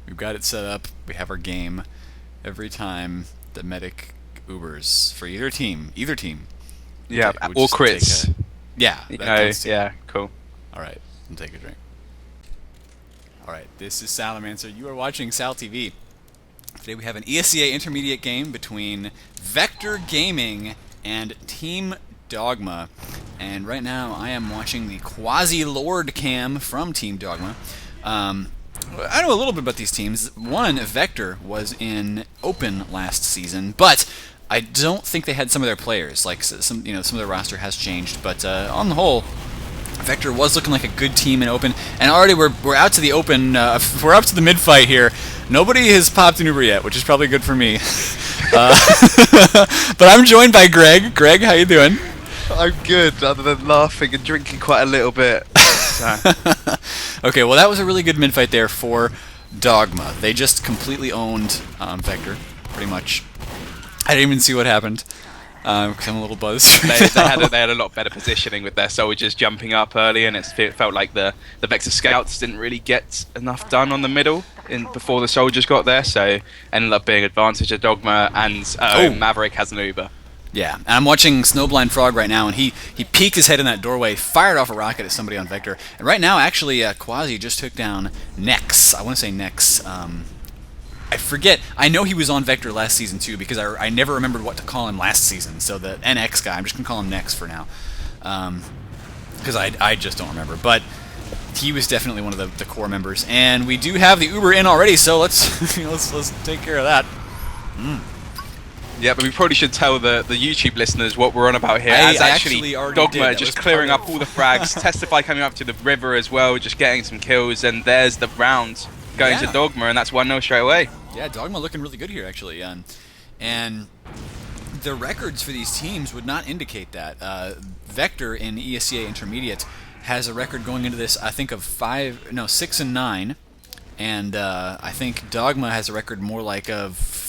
We've got it set up. We have our game. Every time the medic Ubers for either team, Yeah, we'll or just take crits. yeah, You that know, counts too. yeah, cool. All right, and take a drink. All right, this is Salamancer. You are watching SalTV. Today we have an ESEA intermediate game between Vector Gaming and Team Dogma. And right now I am watching the Quasi-Lord cam from Team Dogma. I know a little bit about these teams. One, Vector, was in Open last season, but I don't think they had some of their players. Like some of their roster has changed, but on the whole, Vector was looking like a good team in Open, and already we're out to the Open. We're up to the mid-fight here. Nobody has popped an Uber yet, which is probably good for me. But I'm joined by Greg. Greg, how you doing? I'm good, other than laughing and drinking quite a little bit. Okay, well that was a really good mid-fight there for Dogma. They just completely owned Vector, pretty much. I didn't even see what happened. Because I'm a little buzzed. They had a lot better positioning with their soldiers jumping up early, and it felt like the Vector scouts didn't really get enough done on the middle before the soldiers got there, so ended up being advantage of Dogma, and Maverick has an Uber. Yeah, and I'm watching Snowblind Frog right now, and he peeked his head in that doorway, fired off a rocket at somebody on Vector, and right now, actually, Quasi just took down Nex. I want to say Nex. I forget. I know he was on Vector last season, too, because I never remembered what to call him last season, so the NX guy, I'm just going to call him Nex for now, because I just don't remember, but he was definitely one of the core members, and we do have the Uber in already, so let's let's take care of that. Yeah, but we probably should tell the YouTube listeners what we're on about here. I As actually already Dogma did. just clearing up all the frags, Testify coming up to the river as well, just getting some kills, and there's the round going to Dogma, and that's 1-0 straight away. Yeah, Dogma looking really good here, actually. And the records for these teams would not indicate that. Vector in ESEA Intermediate has a record going into this, I think, of 6-9, and I think Dogma has a record more like of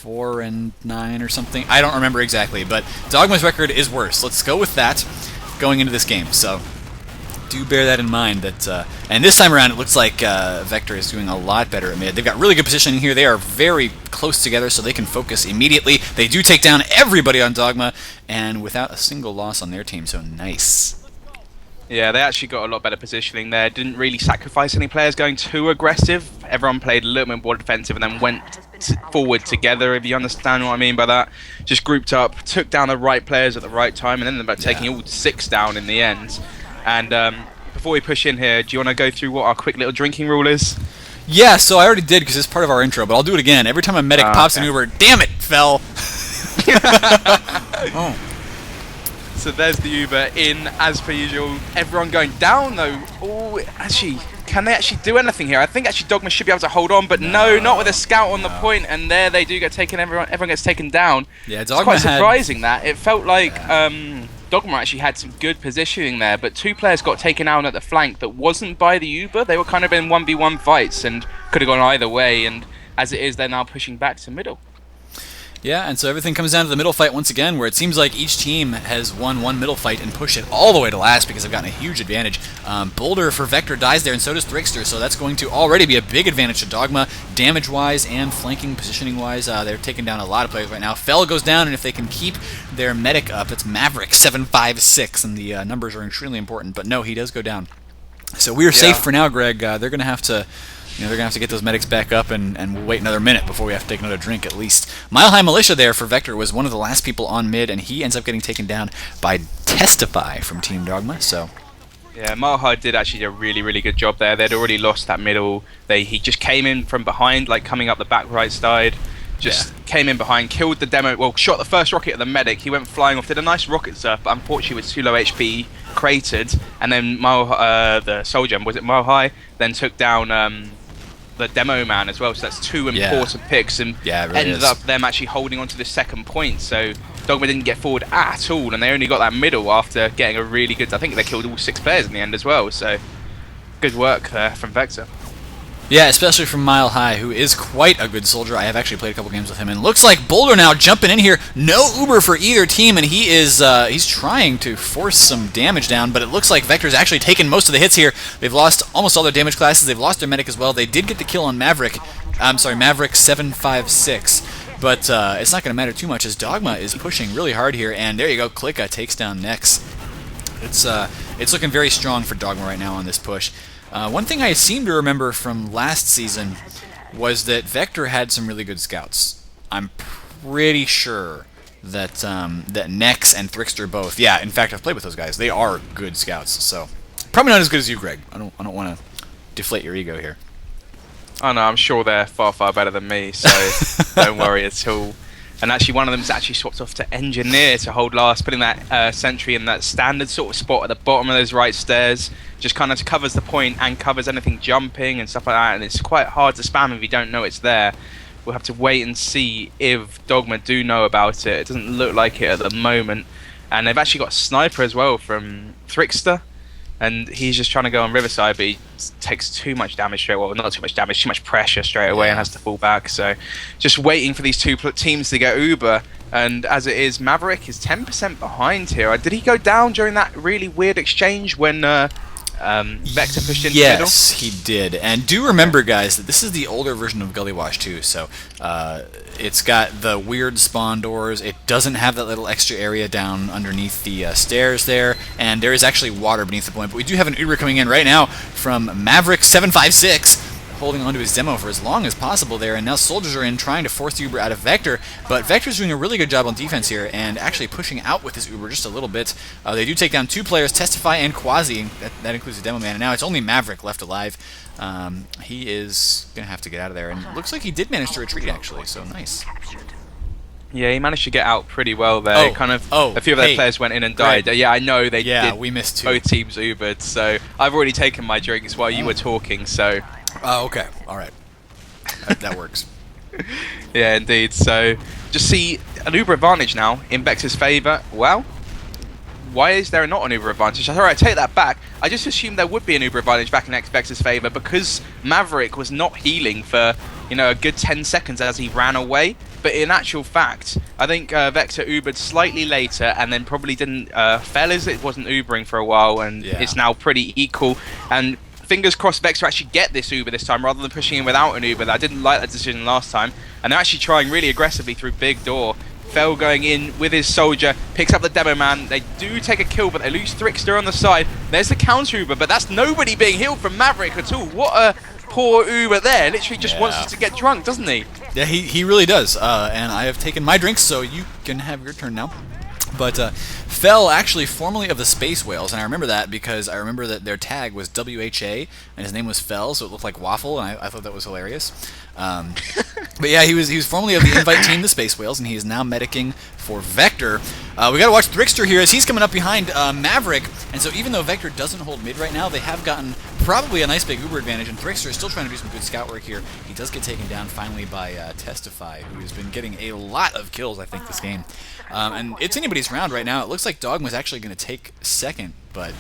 4-9 or something. I don't remember exactly, but Dogma's record is worse. Let's go with that going into this game. So do bear that in mind. And this time around, it looks like Vector is doing a lot better at mid. They've got really good positioning here. They are very close together, so they can focus immediately. They do take down everybody on Dogma, and without a single loss on their team, so nice. Yeah, they actually got a lot better positioning there. Didn't really sacrifice any players going too aggressive. Everyone played a little bit more defensive and then went forward together, if you understand what I mean by that. Just grouped up, took down the right players at the right time, and then ended up taking all 6 down in the end. And before we push in here, do you want to go through what our quick little drinking rule is? Yeah, so I already did because it's part of our intro, but I'll do it again. Every time a medic pops an Uber, damn it, fell. Oh. So there's the Uber in, as per usual. Everyone going down, though. Oh, actually, can they actually do anything here? I think actually Dogma should be able to hold on, but no, not with a scout on the point, and there they do get taken, everyone gets taken down. Yeah, Dogma it's quite surprising that. It felt like Dogma actually had some good positioning there, but 2 players got taken out at the flank that wasn't by the Uber. They were kind of in 1v1 fights and could have gone either way, and as it is, they're now pushing back to middle. Yeah, and so everything comes down to the middle fight once again, where it seems like each team has won one middle fight and pushed it all the way to last because they've gotten a huge advantage. Boulder for Vector dies there, and so does Thrixter, so that's going to already be a big advantage to Dogma, damage-wise and flanking, positioning-wise. They're taking down a lot of players right now. Fell goes down, and if they can keep their medic up, it's Maverick 756, and the numbers are extremely important, but no, he does go down. So we're safe for now, Greg. They're going to have to... they're going to have to get those medics back up, and we'll wait another minute before we have to take another drink at least. Mile High Militia there for Vector was one of the last people on mid, and he ends up getting taken down by Testify from Team Dogma, so... Yeah, Mile High did actually do a really, really good job there. They'd already lost that middle. He just came in from behind, like coming up the back right side. Came in behind, killed the demo, well, shot the first rocket at the medic. He went flying off, did a nice rocket surf, but unfortunately with too low HP, cratered. And then the soldier, was it Mile High, then took down... the demo man as well, so that's 2 important picks, and really ended up them actually holding on to the second point, so Dogma didn't get forward at all, and they only got that middle after getting a really good, I think they killed all 6 players in the end as well, so good work there from Vector. Yeah, especially from Mile High, who is quite a good soldier. I have actually played a couple games with him, and looks like Boulder now jumping in here. No Uber for either team, and he's trying to force some damage down, but it looks like Vector's actually taken most of the hits here. They've lost almost all their damage classes. They've lost their medic as well. They did get the kill on Maverick. I'm sorry, Maverick 756. But it's not going to matter too much as Dogma is pushing really hard here, and there you go, Klika takes down Nex. It's looking very strong for Dogma right now on this push. One thing I seem to remember from last season was that Vector had some really good scouts. I'm pretty sure that that Nex and Thrickster both. Yeah, in fact, I've played with those guys. They are good scouts. So probably not as good as you, Greg. I don't want to deflate your ego here. Oh no, I'm sure they're far, far better than me, so don't worry at all. And actually one of them's actually swapped off to Engineer to hold last, putting that sentry in that standard sort of spot at the bottom of those right stairs. Just kind of covers the point and covers anything jumping and stuff like that, and it's quite hard to spam if you don't know it's there. We'll have to wait and see if Dogma do know about it. It doesn't look like it at the moment. And they've actually got a sniper as well from Thrickster. And he's just trying to go on Riverside, but he takes too much damage straight away. Well, not too much damage, too much pressure straight away, and has to fall back. So just waiting for these two teams to get Uber. And as it is, Maverick is 10% behind here. Did he go down during that really weird exchange when Vector pushed in the middle? Yes, he did. And do remember, guys, that this is the older version of Gullywash too. So it's got the weird spawn doors. It doesn't have that little extra area down underneath the stairs there. And there is actually water beneath the point. But we do have an Uber coming in right now from Maverick 756. Holding onto his demo for as long as possible there, and now soldiers are in trying to force the Uber out of Vector, but Vector's doing a really good job on defense here and actually pushing out with his Uber just a little bit. They do take down two players, Testify and Quasi. That includes the demo man, and now it's only Maverick left alive. He is going to have to get out of there, and it looks like he did manage to retreat actually, so nice. Yeah, he managed to get out pretty well there. A few of their players went in and died. Yeah, I know they did. Yeah, we missed two. Both teams Ubered, so I've already taken my drinks while you were talking, so... Oh, okay. All right. That works. Yeah, indeed. So, just see an Uber advantage now in Vector's favour. Well, why is there not an Uber advantage? Alright, take that back. I just assumed there would be an Uber advantage back in Vector's favour because Maverick was not healing for, a good 10 seconds as he ran away. But in actual fact, I think Vector Ubered slightly later and then probably didn't... Fellas, it wasn't Ubering for a while, and it's now pretty equal. And... fingers crossed Vector actually get this Uber this time rather than pushing in without an Uber. I didn't like that decision last time. And they're actually trying really aggressively through Big Door. Fell going in with his soldier, picks up the demo man. They do take a kill, but they lose Thrickster on the side. There's the counter Uber, but that's nobody being healed from Maverick at all. What a poor Uber there. Literally just wants us to get drunk, doesn't he? Yeah, he really does. And I have taken my drinks, so you can have your turn now. But Fell, actually formerly of the Space Whales, and I remember that because I remember that their tag was WHA, and his name was Fell, so it looked like waffle, and I thought that was hilarious. But yeah, he was formerly of the Invite team, the Space Whales, and he is now medicing for Vector. We got to watch Thrickster here as he's coming up behind Maverick, and so even though Vector doesn't hold mid right now, they have gotten probably a nice big Uber advantage, and Thrickster is still trying to do some good scout work here. He does get taken down finally by Testify, who has been getting a lot of kills, I think, this game. And it's anybody's round right now. It looks like Dogma's actually going to take second, but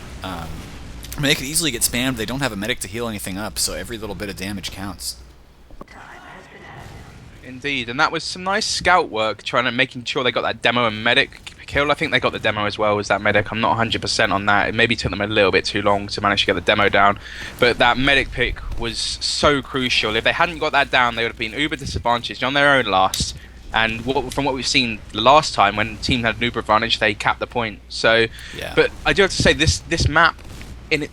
they could easily get spammed. They don't have a medic to heal anything up, so every little bit of damage counts. Indeed, and that was some nice scout work, making sure they got that demo and medic kill. I think they got the demo as well as that medic. I'm not 100% on that. It maybe took them a little bit too long to manage to get the demo down, but that medic pick was so crucial. If they hadn't got that down, they would have been uber disadvantaged on their own last. And from what we've seen the last time when the team had an Uber advantage, they capped the point. So, but I do have to say this map,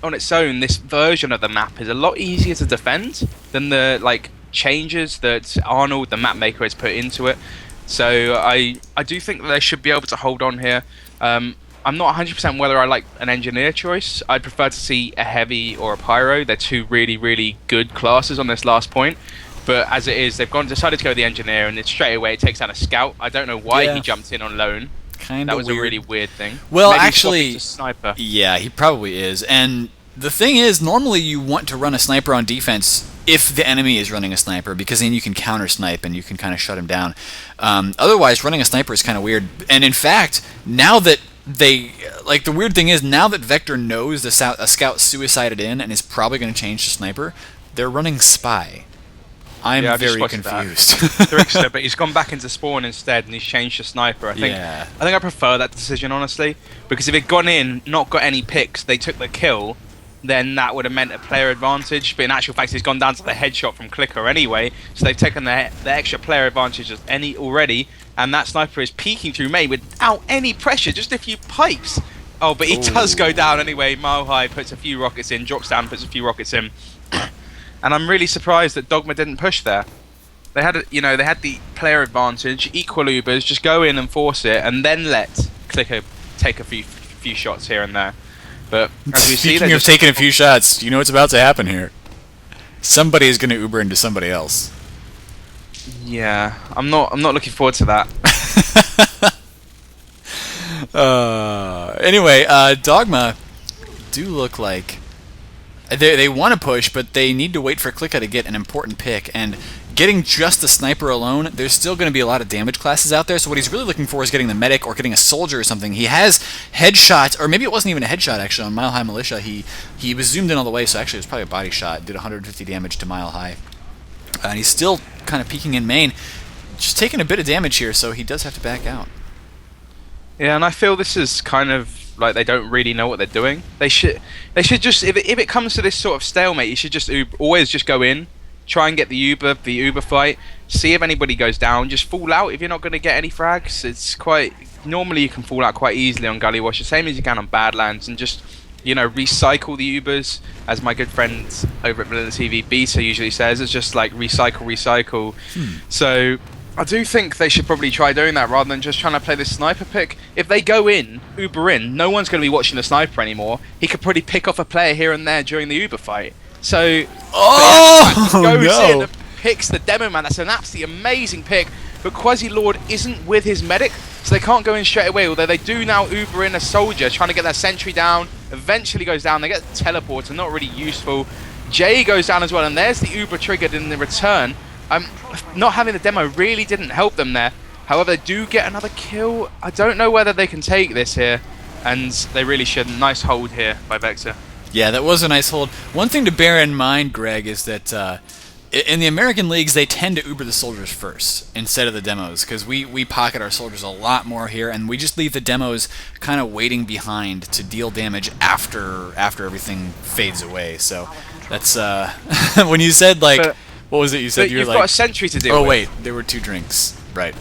on its own, this version of the map is a lot easier to defend than the changes that Arnold, the map maker, has put into it. So I do think that they should be able to hold on here. I'm not 100% whether I like an engineer choice. I'd prefer to see a heavy or a pyro. They're two really, really good classes on this last point. But as it is, they've decided to go with the engineer, and it's straight away it takes out a scout. I don't know why he jumped in on lone. That was a really weird thing. Well, maybe actually, sniper. Yeah, he probably is. And the thing is, normally you want to run a sniper on defense if the enemy is running a sniper, because then you can counter snipe and you can kind of shut him down. Otherwise, running a sniper is kind of weird. And in fact, now that the weird thing is, now that Vector knows a scout suicided in and is probably going to change to sniper, They're running Spy. I'm Yeah, I've just very watched that. confused. Trickster, but he's gone back into spawn instead, and he's changed to sniper. I think I prefer that decision, honestly, because if it gone in, not got any picks, they took the kill, then that would have meant a player advantage. But in actual fact, he's gone down to the headshot from Clicker anyway, so they've taken the extra player advantage already, and that sniper is peeking through main without any pressure, just a few pipes. Oh, but he does go down anyway. Mile High puts a few rockets in, drops down, puts a few rockets in. And I'm really surprised that Dogma didn't push there. They had, they had the player advantage, equal Ubers, just go in and force it, and then let Clicker take a few shots here and there. But as we see, speaking of taking a few shots, you know what's about to happen here. Somebody is going to Uber into somebody else. Yeah, I'm not looking forward to that. Anyway, Dogma do look like they want to push, but they need to wait for Clicker to get an important pick. And getting just the sniper alone, there's still going to be a lot of damage classes out there. So what he's really looking for is getting the medic or getting a soldier or something. He has headshots, or maybe it wasn't even a headshot actually on Mile High Militia. He was zoomed in all the way, so actually it was probably a body shot. Did 150 damage to Mile High, and he's still kind of peeking in main, just taking a bit of damage here. So he does have to back out. Yeah, and I feel this is kind of like they don't really know what they're doing. They should just, if it comes to this sort of stalemate, you should just always just go in, try and get the Uber fight, see if anybody goes down, just fall out if you're not going to get any frags. It's quite, normally you can fall out quite easily on Gullywash, the same as you can on Badlands, and just, recycle the Ubers, as my good friend over at Vanilla TV Beta usually says. It's just like recycle. So I do think they should probably try doing that rather than just trying to play this sniper pick. If they go in, Uber in, no one's going to be watching the sniper anymore. He could probably pick off a player here and there during the Uber fight. So, goes in and picks the demo man. That's an absolutely amazing pick. But Quasi-Lord isn't with his medic, so they can't go in straight away. Although they do now Uber in a soldier, trying to get that sentry down. Eventually goes down. They get teleported, not really useful. Jay goes down as well, and there's the Uber triggered in the return. Not having the demo really didn't help them there. However, they do get another kill. I don't know whether they can take this here, and they really shouldn't. Nice hold here by Vexor. Yeah, that was a nice hold. One thing to bear in mind, Greg, is that in the American leagues, they tend to Uber the soldiers first instead of the demos, because we pocket our soldiers a lot more here, and we just leave the demos kind of waiting behind to deal damage after everything fades away. So that's when you said like. What was it you said? You've got a sentry to deal with. Oh wait, there were 2 drinks. Right.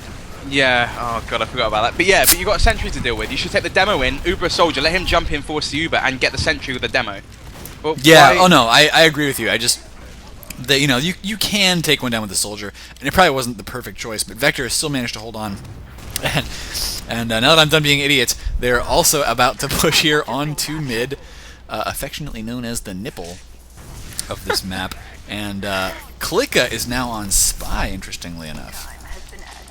Yeah, oh god, I forgot about that. But yeah, you've got a sentry to deal with. You should take the demo in, Uber a soldier, let him jump in, force the Uber, and get the sentry with the demo. Well, yeah, no, I agree with you. I just, you can take one down with the soldier, and it probably wasn't the perfect choice, but Vector has still managed to hold on. And now that I'm done being idiots, they're also about to push here onto mid, affectionately known as the nipple of this map. And Klika is now on Spy, interestingly enough.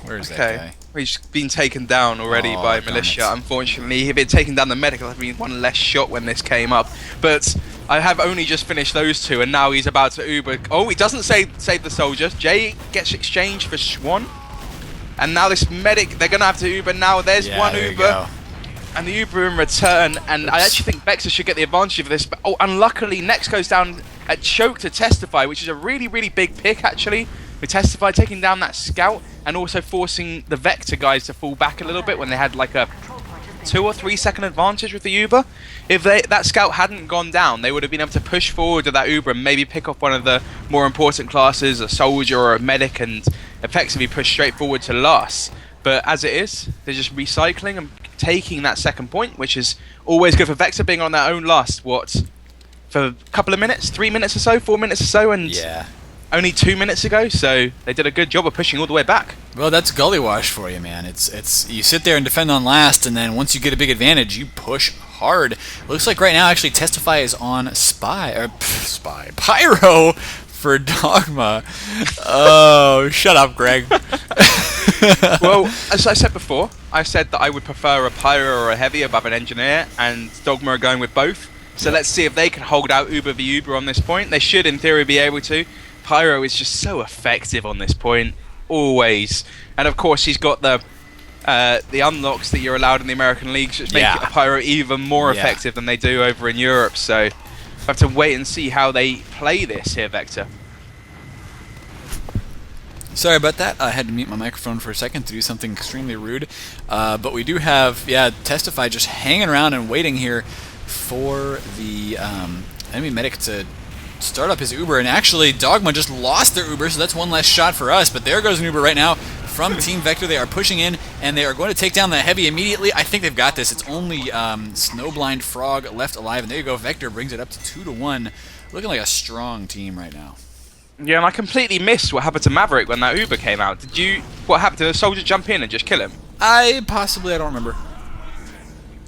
Where is that guy? He's been taken down already by Militia, unfortunately. If he'd been taken down the medical, I'd been one less shot when this came up. But I have only just finished those 2, and now he's about to Uber. Oh, he doesn't save the soldier. Jay gets exchanged for Schwan. And now this medic, they're going to have to Uber now. There's one Uber. And the Uber in return, and I actually think Vexor should get the advantage of this, but unluckily Next goes down at choke to Testify, which is a really, really big pick actually. With Testify taking down that scout and also forcing the Vector guys to fall back a little bit when they had like a 2 or 3 second advantage with the Uber. If that scout hadn't gone down, they would have been able to push forward with that Uber and maybe pick off one of the more important classes, a soldier or a medic, and effectively push straight forward to last. But as it is, they're just recycling and taking that second point, which is always good for Vexor being on their own last, for a couple of minutes, 3 minutes or so, 4 minutes or so, and only 2 minutes ago, so they did a good job of pushing all the way back. Well, that's Gullywash for you, man. It's you sit there and defend on last, and then once you get a big advantage, you push hard. Looks like right now, actually, Testify is on Pyro for Dogma. Oh, shut up, Greg. Well, as I said before, I said that I would prefer a Pyro or a Heavy above an Engineer, and Dogma are going with both. So let's see if they can hold out Uber v Uber on this point. They should, in theory, be able to. Pyro is just so effective on this point, always. And of course, he's got the unlocks that you're allowed in the American leagues, which make Pyro even more effective than they do over in Europe. So have to wait and see how they play this here, Vector. Sorry about that. I had to mute my microphone for a second to do something extremely rude. But we do have, Testify just hanging around and waiting here for the enemy medic to start up his Uber. And actually, Dogma just lost their Uber, so that's one less shot for us. But there goes an Uber right now from Team Vector. They are pushing in, and they are going to take down the Heavy immediately. I think they've got this. It's only Snowblind Frog left alive, and there you go. Vector brings it up to 2-1. Looking like a strong team right now. Yeah, and I completely missed what happened to Maverick when that Uber came out. What happened? Did the soldier jump in and just kill him? I don't remember.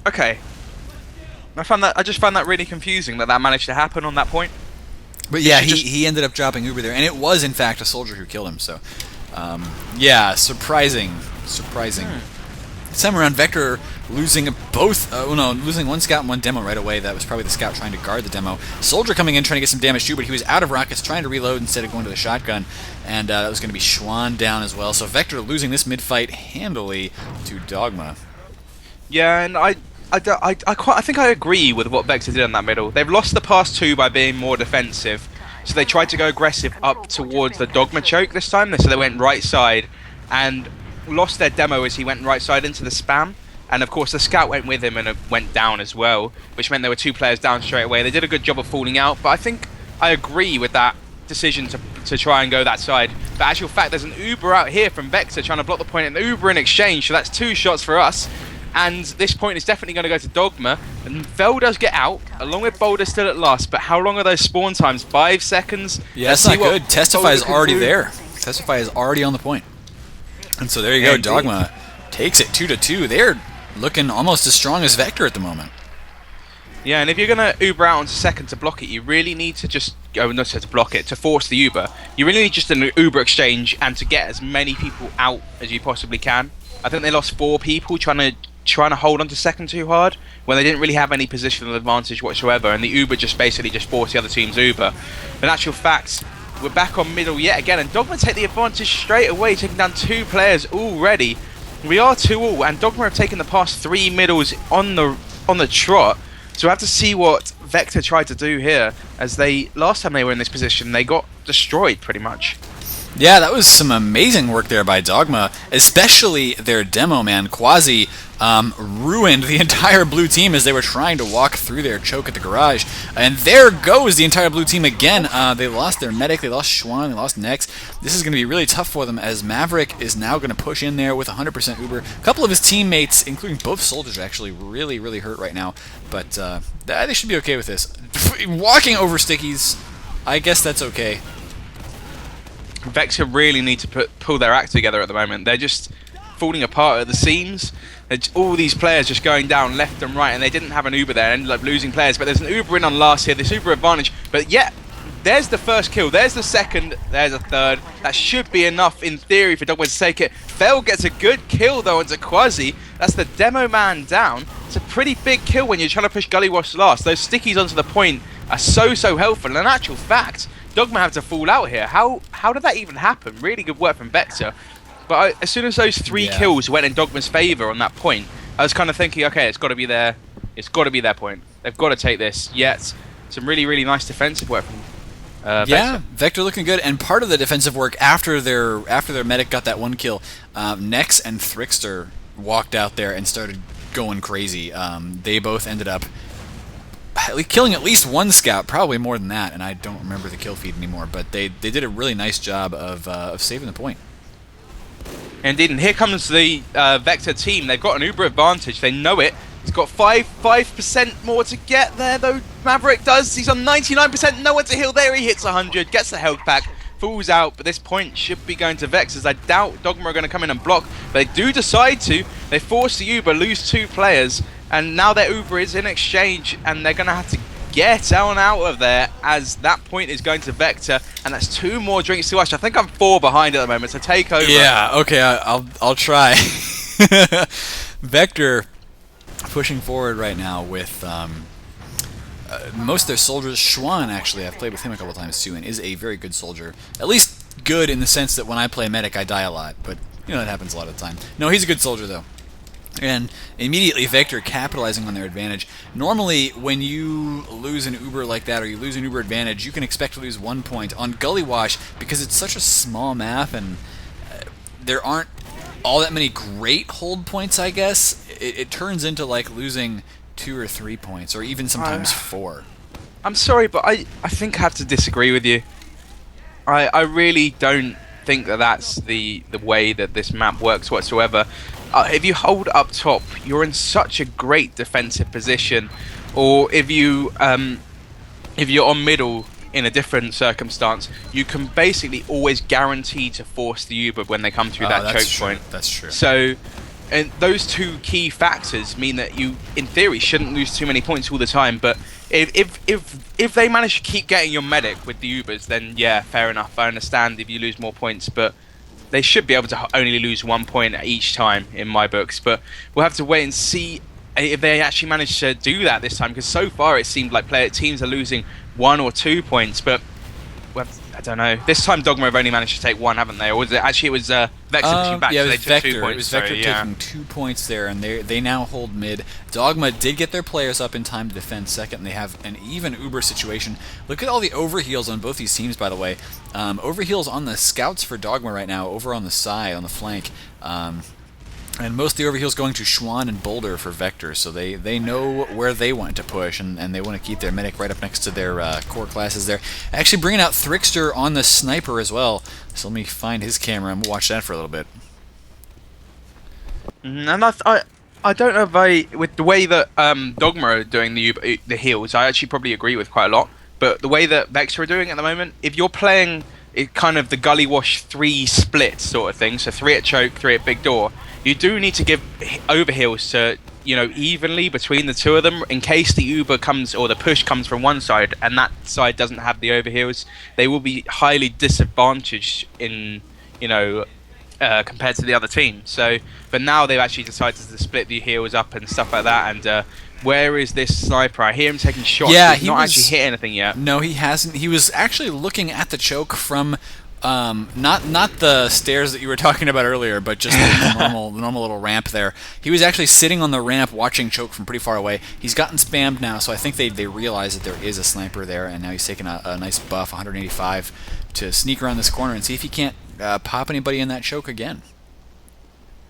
Okay. I just found that really confusing that managed to happen on that point. But yeah, he ended up dropping Uber there, and it was in fact a soldier who killed him. So, yeah, surprising. This time around, Vector losing losing one scout and one demo right away. That was probably the scout trying to guard the demo. Soldier coming in trying to get some damage too, but he was out of rockets, trying to reload instead of going to the shotgun, and that was going to be Schwan down as well. So Vector losing this mid-fight handily to Dogma. Yeah, and I think I agree with what Vector did in that middle. They've lost the past two by being more defensive, so they tried to go aggressive up towards the Dogma choke this time. So they went right side and lost their demo as he went right side into the spam. And of course the scout went with him and it went down as well, which meant there were two players down straight away. They did a good job of falling out, but I think I agree with that decision to try and go that side. But actual fact, there's an Uber out here from Vector trying to block the point, and the Uber in exchange, so that's 2 shots for us. And this point is definitely going to go to Dogma. And Vel does get out, along with Boulder still at last. But how long are those spawn times? 5 seconds? Yeah, that's not good. Testify is already there. Testify is already on the point. And so there you go. Dogma takes it 2-2. They're looking almost as strong as Vector at the moment. Yeah, and if you're going to Uber out onto second to block it, you really need to just... Oh, not to block it, to force the Uber. You really need just an Uber exchange and to get as many people out as you possibly can. I think they lost 4 people trying to hold on to second too hard when they didn't really have any positional advantage whatsoever, and the Uber just basically just forced the other team's Uber. In actual fact, we're back on middle yet again, and Dogma take the advantage straight away, taking down 2 players already. We are 2-all, and Dogma have taken the past 3 middles on the trot. So we have to see what Vector tried to do here, as last time they were in this position, they got destroyed pretty much. Yeah, that was some amazing work there by Dogma, especially their demo man, Quasi, ruined the entire blue team as they were trying to walk through their choke at the garage. And there goes the entire blue team again. They lost their medic, they lost Schwan, they lost Nex. This is going to be really tough for them as Maverick is now going to push in there with 100% Uber. A couple of his teammates, including both soldiers, are actually really, really hurt right now. But they should be okay with this. Walking over stickies, I guess that's okay. Vector really need to pull their act together at the moment. They're just falling apart at the seams. All these players just going down left and right, and they didn't have an Uber there and ended up losing players. But there's an Uber in on last here, this Uber advantage. But yeah, there's the first kill, there's the second, there's a third. That should be enough in theory for Dogma to take it. Fel gets a good kill though onto Quasi. That's the demo man down. It's a pretty big kill when you're trying to push Gullywash last. Those stickies onto the point are so helpful. And in actual fact, Dogma have to fall out here. How did that even happen? Really good work from Vector. But as soon as those 3 kills went in Dogma's favour on that point, I was kind of thinking, okay, it's got to be there. It's got to be their point. They've got to take this. Yet, some really, really nice defensive work from Vector. Yeah, Vector looking good. And part of the defensive work after their medic got that 1 kill, Nex and Thrickster walked out there and started going crazy. They both ended up killing at least 1 scout, probably more than that, and I don't remember the kill feed anymore, but they did a really nice job of saving the point. Indeed, and here comes the Vector team. They've got an Uber advantage, they know it. He's got 5% more to get there, though Maverick does. He's on 99%, nowhere to heal there, he hits 100, gets the health pack, falls out, but this point should be going to Vex, as I doubt Dogma are going to come in and block, but they do decide to. They force the Uber, lose 2 players, and now their Uber is in exchange, and they're going to have to get on out of there, as that point is going to Vector, and that's 2 more drinks to watch. I think I'm 4 behind at the moment, so take over. Yeah, okay, I'll try. Vector pushing forward right now with most of their soldiers. Schwan, actually, I've played with him a couple times too, and is a very good soldier. At least good in the sense that when I play medic, I die a lot, but you know that happens a lot of the time. No, he's a good soldier though. And immediately Vector capitalizing on their advantage. Normally, when you lose an Uber like that, or you lose an Uber advantage, you can expect to lose 1 point. On Gullywash, because it's such a small map and there aren't all that many great hold points, I guess, it turns into like losing 2 or 3 points, or even sometimes 4. I'm sorry, but I think I have to disagree with you. I really don't think that that's the way that this map works whatsoever. If you hold up top, you're in such a great defensive position, or if you're on middle in a different circumstance, you can basically always guarantee to force the Uber when they come through that choke point. That's true. So, and those two key factors mean that you, in theory, shouldn't lose too many points all the time. But if they manage to keep getting your medic with the Ubers, then yeah, fair enough. I understand if you lose more points, but they should be able to only lose 1 point each time in my books. But we'll have to wait and see if they actually manage to do that this time, because so far it seemed like teams are losing 1 or 2 points, but I don't know. This time Dogma have only managed to take 1, haven't they? Or was it actually Vector pushing back, yeah, so it they was took Vector. 2 points. It was Vector taking 2 points there, and they now hold mid. Dogma did get their players up in time to defend second, and they have an even Uber situation. Look at all the overheals on both these teams, by the way. Overheals on the scouts for Dogma right now, over on the side, on the flank. And most of the overheals going to Schwann and Boulder for Vector, so they know where they want to push, and they want to keep their medic right up next to their core classes there. Actually bringing out Thrixter on the sniper as well, so let me find his camera and we'll watch that for a little bit. And I don't know if with the way that Dogma are doing the heals, I actually probably agree with quite a lot, but the way that Vector are doing it at the moment, if you're playing it kind of the Gullywash 3 split sort of thing, so 3 at choke, 3 at big door, you do need to give overheals to, evenly between the two of them, in case the Uber comes, or the push comes from one side and that side doesn't have the overheals. They will be highly disadvantaged in, compared to the other team. So, but now they've actually decided to split the heals up and stuff like that. And where is this sniper? I hear him taking shots. Yeah, he's not actually hit anything yet. No, he hasn't. He was actually looking at the choke from not the stairs that you were talking about earlier, but just the normal little ramp there. He was actually sitting on the ramp watching choke from pretty far away. He's gotten spammed now, so I think they realize that there is a sniper there, and now he's taking a nice buff, 185, to sneak around this corner and see if he can't pop anybody in that choke again.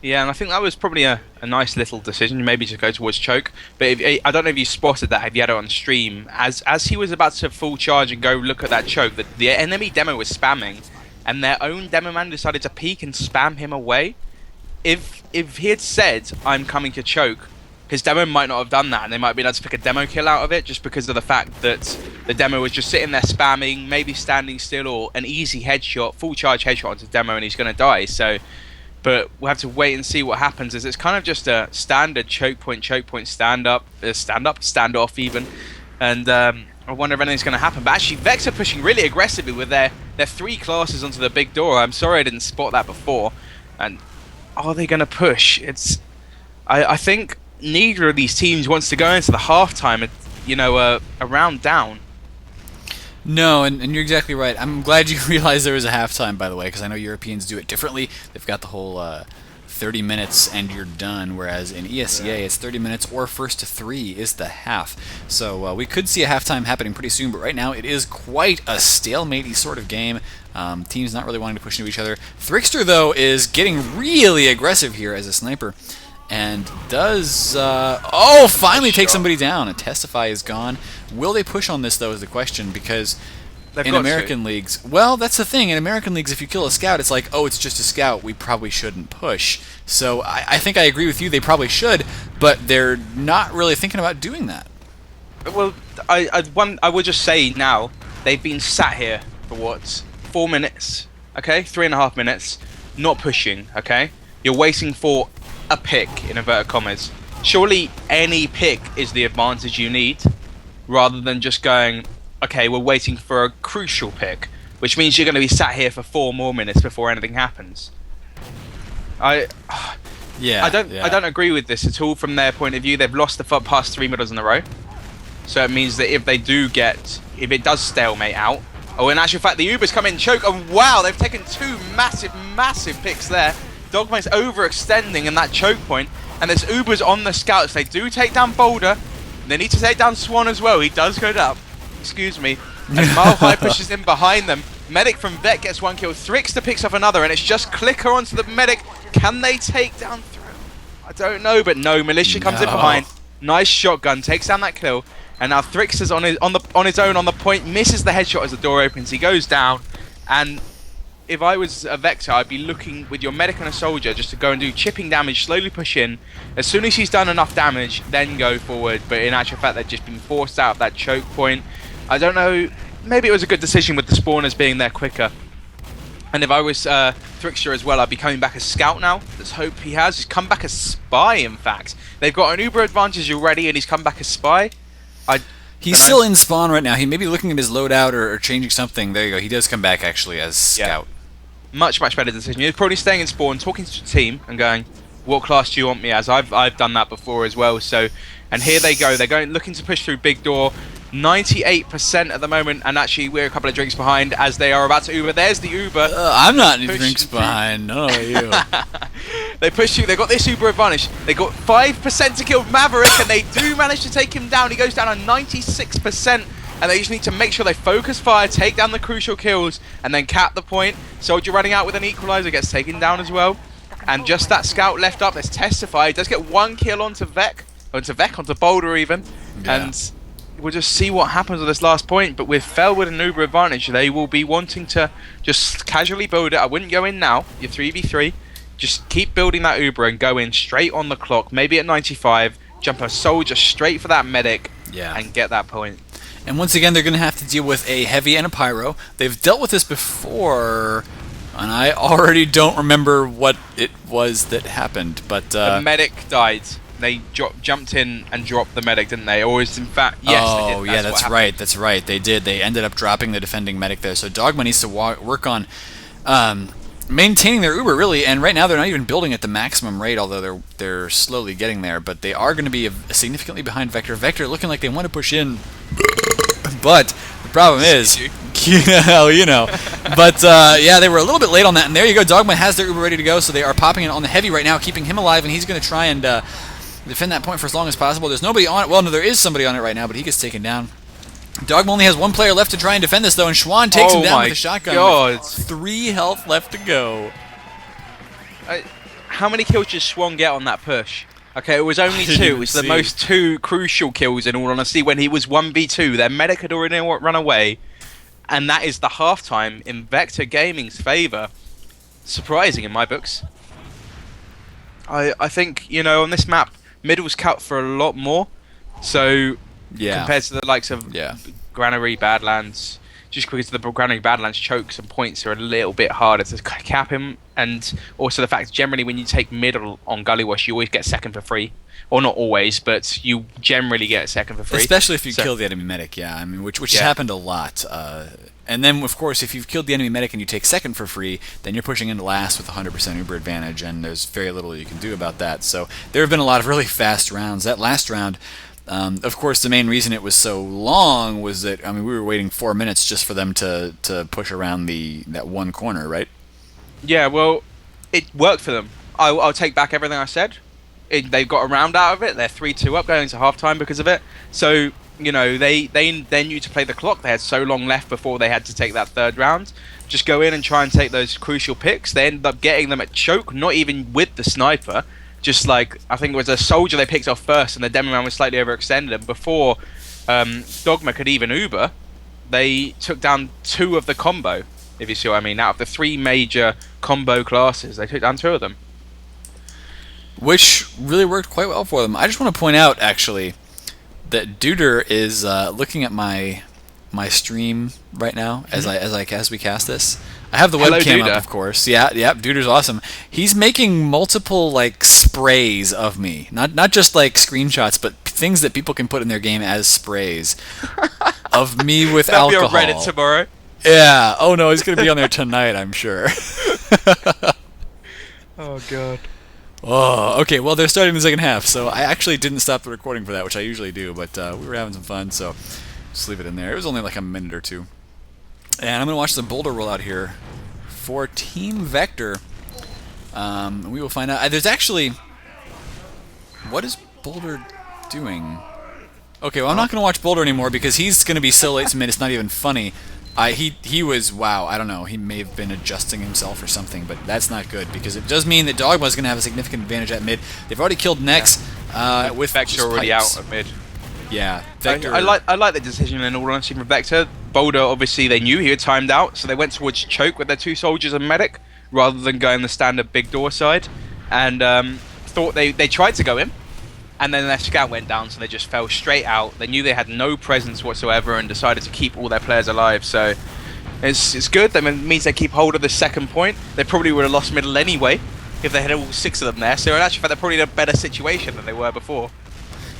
Yeah, and I think that was probably a nice little decision, maybe to go towards choke. But I don't know if you spotted that, if you had it on stream, as he was about to full charge and go look at that choke, the enemy demo was spamming, and their own demo man decided to peek and spam him away. If he had said, "I'm coming to choke," his demo might not have done that, and they might have been able to pick a demo kill out of it, just because of the fact that the demo was just sitting there spamming, maybe standing still, or an easy headshot, full charge headshot onto demo, and he's going to die. So, but we'll have to wait and see what happens. As it's kind of just a standard choke point, standoff even, and I wonder if anything's going to happen. But actually, Vector pushing really aggressively with their 3 classes onto the big door. I'm sorry I didn't spot that before. And are they going to push? I think neither of these teams wants to go into the halftime, a round down. No, and you're exactly right. I'm glad you realized there was a halftime, by the way, because I know Europeans do it differently. They've got the whole 30 minutes and you're done, whereas in ESEA it's 30 minutes or first to 3 is the half. So we could see a halftime happening pretty soon, but right now it is quite a stalemate-y sort of game. Teams not really wanting to push into each other. Thrixter, though, is getting really aggressive here as a sniper, and does finally take somebody down, and Testify is gone. Will they push on this, though, is the question, because in American leagues, well, that's the thing. In American leagues, if you kill a scout, it's like, oh, it's just a scout, we probably shouldn't push. So I think I agree with you, they probably should, but they're not really thinking about doing that. Well, I would just say now, they've been sat here for what, 4 minutes, okay? 3.5 minutes, not pushing, okay? You're waiting for a pick, in inverted commas. Surely any pick is the advantage you need, rather than just going, okay, we're waiting for a crucial pick, which means you're going to be sat here for 4 more minutes before anything happens. I don't agree with this at all from their point of view. They've lost the past 3 middles in a row, so it means that if it does stalemate out, in actual fact the Ubers come in choke, and wow, they've taken 2 massive picks there. Dogma is overextending in that choke point. and there's Ubers on the scouts. They do take down Boulder. They need to take down Swan as well. He does go down. Excuse me. As Mile High pushes in behind them. Medic from Vet gets 1 kill. Thrixter picks off another, and it's just Clicker onto the Medic. Can they take down Throne? I don't know, but no. Militia comes in behind. Nice shotgun, takes down that kill. And now Thrixter's on his own on the point, misses the headshot as the door opens. He goes down, and if I was a Vector, I'd be looking with your medic and a soldier just to go and do chipping damage, slowly push in. As soon as he's done enough damage, then go forward. But in actual fact, they've just been forced out of that choke point. I don't know, maybe it was a good decision with the spawners being there quicker. And if I was Thrixter as well, I'd be coming back as Scout now. Let's hope he has. He's come back as Spy, in fact. They've got an Uber advantage already, and he's come back as Spy. He's still in spawn right now. He may be looking at his loadout or changing something. There you go. He does come back, actually, as Scout. Yeah. Much better decision. He's probably staying in spawn, talking to the team, and going, what class do you want me as? I've done that before as well. So, and here they go. They're going looking to push through Big Door. 98% at the moment, and actually we're a couple of drinks behind as they are about to Uber. There's the Uber. I'm not any drinks behind. No, you. They push you. They got this Uber advantage. They got 5% to kill Maverick, and they do manage to take him down. He goes down on 96%, and they just need to make sure they focus fire, take down the crucial kills, and then cap the point. Soldier running out with an equalizer gets taken down as well, and just that Scout left up. Let's testify. He does get 1 kill onto onto Boulder even, and we'll just see what happens with this last point. But with Fell with an Uber advantage, they will be wanting to just casually build it. I wouldn't go in now. You're 3v3. Just keep building that Uber and go in straight on the clock. Maybe at 95, jump a soldier straight for that medic, and get that point. And once again, they're going to have to deal with a heavy and a pyro. They've dealt with this before, and I already don't remember what it was that happened. But the medic died. They jumped in and dropped the medic, didn't they? Or is in fact, yes, they did. Oh, yeah, that's right. That's right. They did. They ended up dropping the defending medic there. So Dogma needs to work on maintaining their Uber, really. And right now, they're not even building at the maximum rate, although they're slowly getting there. But they are going to be significantly behind Vector. Vector looking like they want to push in, but the problem is, you know. But yeah, they were a little bit late on that. And there you go. Dogma has their Uber ready to go, so they are popping it on the heavy right now, keeping him alive, and he's going to try and defend that point for as long as possible. There's nobody on it. Well, no, there is somebody on it right now, but he gets taken down. Dogma only has 1 player left to try and defend this, though, and Schwan takes him down with a shotgun. With 3 health left to go. How many kills did Schwan get on that push? Okay, it was only 2. It was the most 2 crucial kills, in all honesty, when he was 1v2. Their medic had already run away, and that is the halftime in Vector Gaming's favour. Surprising in my books. I think, you know, on this map, middles count for a lot more. So, compared to the likes of Granary, Badlands, just because the Granary, Badlands chokes and points are a little bit harder to cap him. And also the fact, generally, when you take middle on Gullywash, you always get second for free. Or not always, but you generally get second for free. Especially if you kill the enemy medic, I mean, which has happened a lot. And then, of course, if you've killed the enemy medic and you take second for free, then you're pushing into last with 100% Uber advantage, and there's very little you can do about that. So there have been a lot of really fast rounds. That last round, of course, the main reason it was so long was that, I mean, we were waiting 4 minutes just for them to push around that one corner, right? Yeah, well, it worked for them. I'll take back everything I said. They've got a round out of it. They're 3-2 up going into halftime because of it. So, you know, they knew to play the clock. They had so long left before they had to take that 3rd round. Just go in and try and take those crucial picks. They ended up getting them at choke, not even with the sniper. Just like, I think it was a soldier they picked off first, and the demo man was slightly overextended. And before Dogma could even Uber, they took down 2 of the combo, if you see what I mean. Out of the 3 major combo classes, they took down 2 of them. Which really worked quite well for them. I just want to point out, actually, that Duder is looking at my stream right now as we cast this. I have the webcam up, of course. Yeah, Duder's awesome. He's making multiple sprays of me, not just screenshots, but things that people can put in their game as sprays of me with alcohol. That'll be on Reddit tomorrow. Yeah. Oh no, he's gonna be on there tonight, I'm sure. Oh god. Oh, okay. Well, they're starting the second half, so I actually didn't stop the recording for that, which I usually do, but we were having some fun, so just leave it in there. It was only like a minute or 2. And I'm going to watch the boulder roll out here for Team Vector. We will find out. There's actually what is Boulder doing? Okay, well, I'm not going to watch Boulder anymore because he's going to be so late to mid, it's not even funny. He was, wow, I don't know, he may have been adjusting himself or something, but that's not good because it does mean that Dogma is going to have a significant advantage at mid. They've already killed Nex with Vector already pipes. out at mid. Yeah, Vector. I like the decision in all honesty from Vector. Boulder, obviously, they knew he had timed out, so they went towards choke with their 2 soldiers and medic rather than going the standard big door side, and thought they tried to go in. And then their scout went down, so they just fell straight out. They knew they had no presence whatsoever and decided to keep all their players alive. So it's good. That means they keep hold of the second point. They probably would have lost middle anyway if they had all 6 of them there. So in actual fact, they're probably in a better situation than they were before.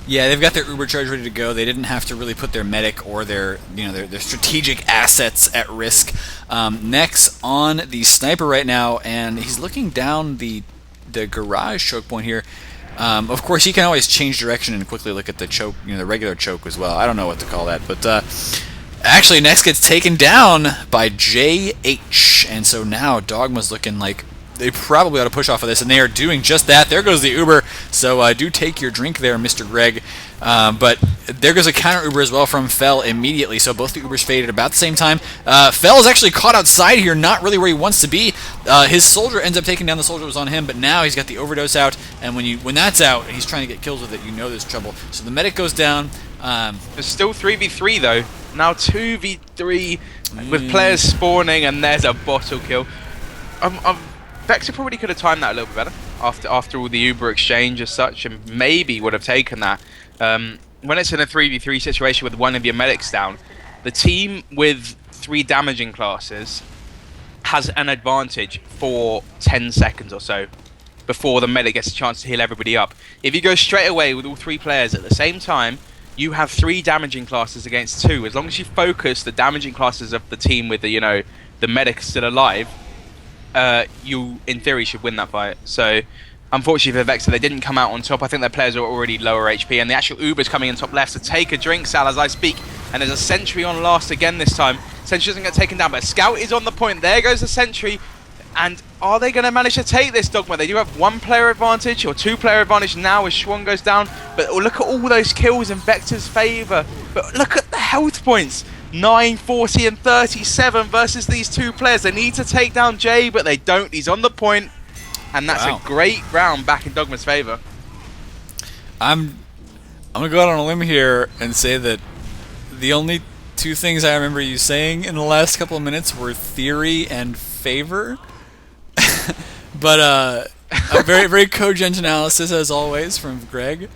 Yeah, they've got their Uber charge ready to go. They didn't have to really put their medic or their strategic assets at risk. Nex on the sniper right now, and he's looking down the garage choke point here. Of course, he can always change direction and quickly look at the choke, the regular choke as well. I don't know what to call that, but actually, Nex gets taken down by JH, and so now Dogma's looking like they probably ought to push off of this, and they are doing just that. There goes the Uber, so do take your drink there, Mr. Greg. But there goes a counter Uber as well from Fell immediately, so both the Ubers faded about the same time. Fell is actually caught outside here, not really where he wants to be. His soldier ends up taking down the soldier that was on him, but now he's got the overdose out, and when that's out, he's trying to get kills with it, there's trouble. So the medic goes down. There's still 3v3 though. Now 2v3 with players spawning, and there's a bottle kill. Vector probably could have timed that a little bit better after all the Uber exchange as such, and maybe would have taken that. When it's in a 3v3 situation with one of your medics down, the team with 3 damaging classes has an advantage for 10 seconds or so before the medic gets a chance to heal everybody up. If you go straight away with all 3 players at the same time, you have 3 damaging classes against 2. As long as you focus the damaging classes of the team with the medic still alive, you in theory should win that fight. So unfortunately for Vector, they didn't come out on top. I think their players are already lower HP, and the actual Uber's coming in top left. So take a drink, Sal, as I speak. And there's a sentry on last again this time. Sentry doesn't get taken down, but Scout is on the point. There goes the sentry. And are they going to manage to take this, Dogma? They do have 1 player advantage or 2 player advantage now as Schwan goes down. But look at all those kills in Vector's favour. But look at the health points. 9, 40 and 37 versus these 2 players. They need to take down Jay, but they don't. He's on the point, and that's a great round back in Dogma's favour. I'm going to go out on a limb here and say that the only 2 things I remember you saying in the last couple of minutes were theory and favor. But a very, very cogent analysis, as always, from Greg.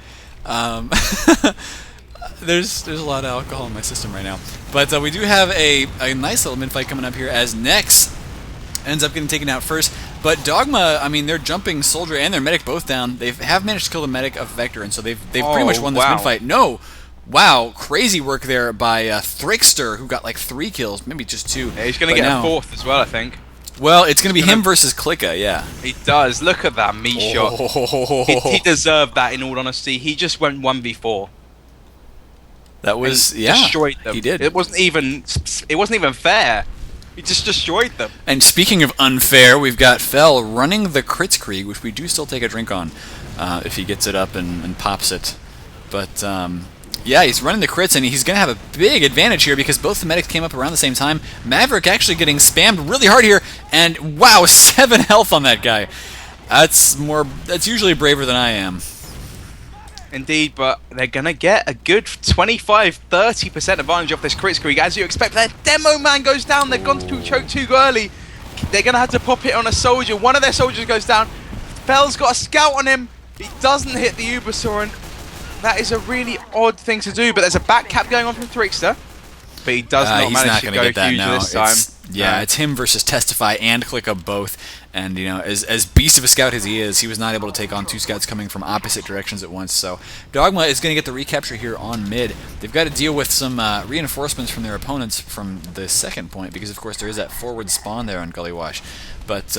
There's a lot of alcohol in my system right now. But we do have a nice little mid-fight coming up here as Nex ends up getting taken out first. But Dogma, I mean, they're jumping Soldier and their medic both down. They have managed to kill the medic of Vector, and so they've pretty much won this mid-fight. No! Wow, crazy work there by Thrickster, who got like 3 kills, maybe just 2. Yeah, he's going to get a 4th as well, I think. Well, it's going to be him versus Klicka, yeah. He does. Look at that meat shot. He deserved that, in all honesty. He just went 1v4. That was, destroyed them. He did. It wasn't even fair. He just destroyed them. And speaking of unfair, we've got Fell running the Kritzkrieg, which we do still take a drink on if he gets it up and pops it. But yeah, he's running the crits, and he's going to have a big advantage here because both the medics came up around the same time. Maverick actually getting spammed really hard here, and wow, 7 health on that guy. That's usually braver than I am. Indeed, but they're going to get a good 25-30% advantage off this Kritzkrieg, as you expect. Their demo man goes down. They've gone to choke too early. They're going to have to pop it on a soldier. One of their soldiers goes down. Fell's got a scout on him. He doesn't hit the Ubersaur, and that is a really odd thing to do. But there's a back cap going on from Thrickster, but he does not manage to go huge this time. It's him versus Testify and Klicka both. And, as beast of a scout as he is, he was not able to take on 2 scouts coming from opposite directions at once. So Dogma is going to get the recapture here on mid. They've got to deal with some reinforcements from their opponents from the second point because, of course, there is that forward spawn there on Gullywash. But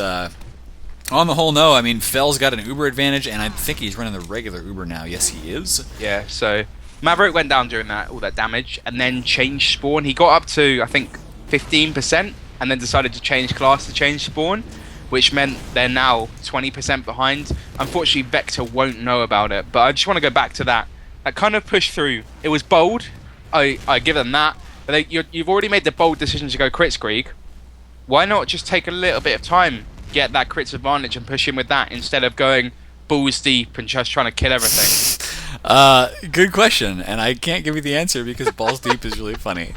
on the whole, no. I mean, Fell's got an Uber advantage, and I think he's running the regular Uber now. Yes, he is. Yeah, so Maverick went down during all that damage and then changed spawn. He got up to, I think, 15% and then decided to change class to change spawn. which meant they're now 20% behind. Unfortunately, Vector won't know about it, but I just want to go back to that. That kind of push through. It was bold. I give them that. But you've already made the bold decision to go crits, Greek. Why not just take a little bit of time, get that crits advantage and push in with that instead of going balls deep and just trying to kill everything? Good question, and I can't give you the answer because balls deep is really funny.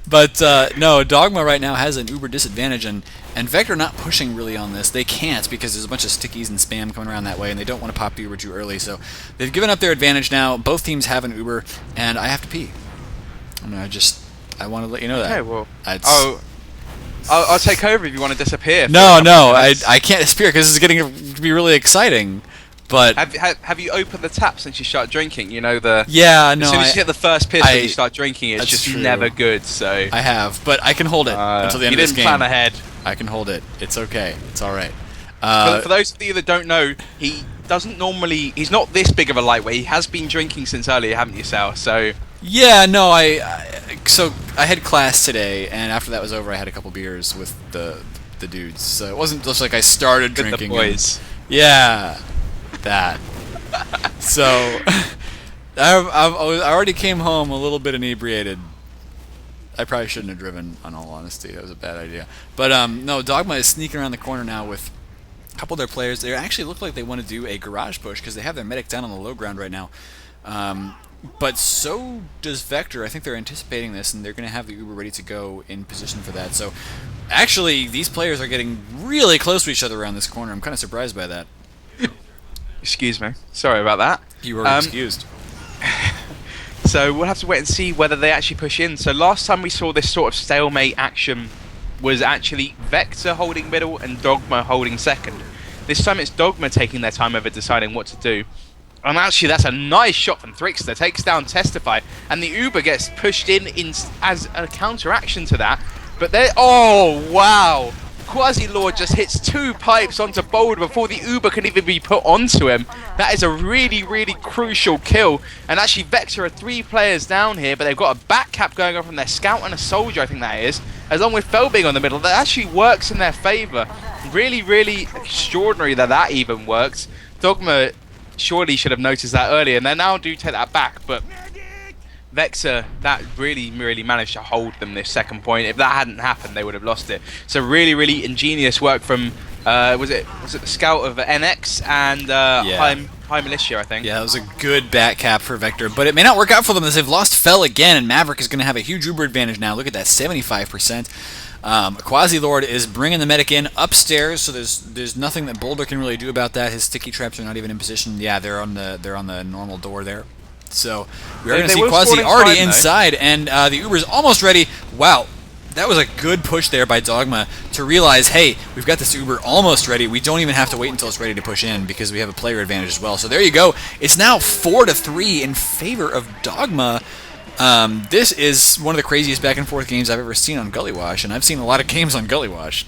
But no, Dogma right now has an uber disadvantage, and Vector not pushing really on this. They can't because there's a bunch of stickies and spam coming around that way, and they don't want to pop the uber too early. So they've given up their advantage now. Both teams have an uber, and I have to pee. I want to let you know that. Okay, well, I'll take over if you want to disappear. No, I can't disappear because this is getting to be really exciting. But have you opened the tap since you start drinking? You know the yeah, no. As soon as you hit the first piss and you start drinking, it's just true. Never good. So I have, but I can hold it until the end of this game. You didn't plan ahead. I can hold it. It's okay. It's all right. For those of you that don't know, he doesn't normally. He's not this big of a lightweight. He has been drinking since earlier, haven't you, Sal? So yeah, no. So I had class today, and after that was over, I had a couple beers with the dudes. So it wasn't just like I started drinking. The boys. Yeah. That. So, I already came home a little bit inebriated. I probably shouldn't have driven, in all honesty. That was a bad idea. But, no, Dogma is sneaking around the corner now with a couple of their players. They actually look like they want to do a garage push because they have their medic down on the low ground right now. But so does Vector. I think they're anticipating this, and they're going to have the Uber ready to go in position for that. So, actually, these players are getting really close to each other around this corner. I'm kind of surprised by that. Excuse me. Sorry about that. You are excused. So we'll have to wait and see whether they actually push in. So last time we saw this sort of stalemate action was actually Vector holding middle and Dogma holding second. This time it's Dogma taking their time over deciding what to do. And actually that's a nice shot from Thrixter. Takes down Testify. And the Uber gets pushed in as a counteraction to that. But they... Oh, wow! Quasi-Lord just hits 2 pipes onto Boulder before the Uber can even be put onto him. That is a really, really crucial kill. And actually Vector are 3 players down here, but they've got a back cap going on from their Scout and a Soldier, I think that is. Along with Fel being on the middle, that actually works in their favour. Really, really extraordinary that even works. Dogma surely should have noticed that earlier, and they now do take that back, but Vector, that really, really managed to hold them this second point. If that hadn't happened, they would have lost it. So really, really ingenious work from, was it the Scout of NX and High Militia, I think. Yeah, that was a good back cap for Vector, but it may not work out for them as they've lost Fel again, and Maverick is going to have a huge Uber advantage now. Look at that, 75%. Quasi-Lord is bringing the medic in upstairs, so there's nothing that Boulder can really do about that. His sticky traps are not even in position. Yeah, they're on the normal door there. So we are going to see Quasi already inside, and the Uber's almost ready. Wow, that was a good push there by Dogma to realize, hey, we've got this Uber almost ready. We don't even have to wait until it's ready to push in because we have a player advantage as well. So there you go. It's now 4-3 in favor of Dogma. This is one of the craziest back and forth games I've ever seen on Gullywash, and I've seen a lot of games on Gullywash.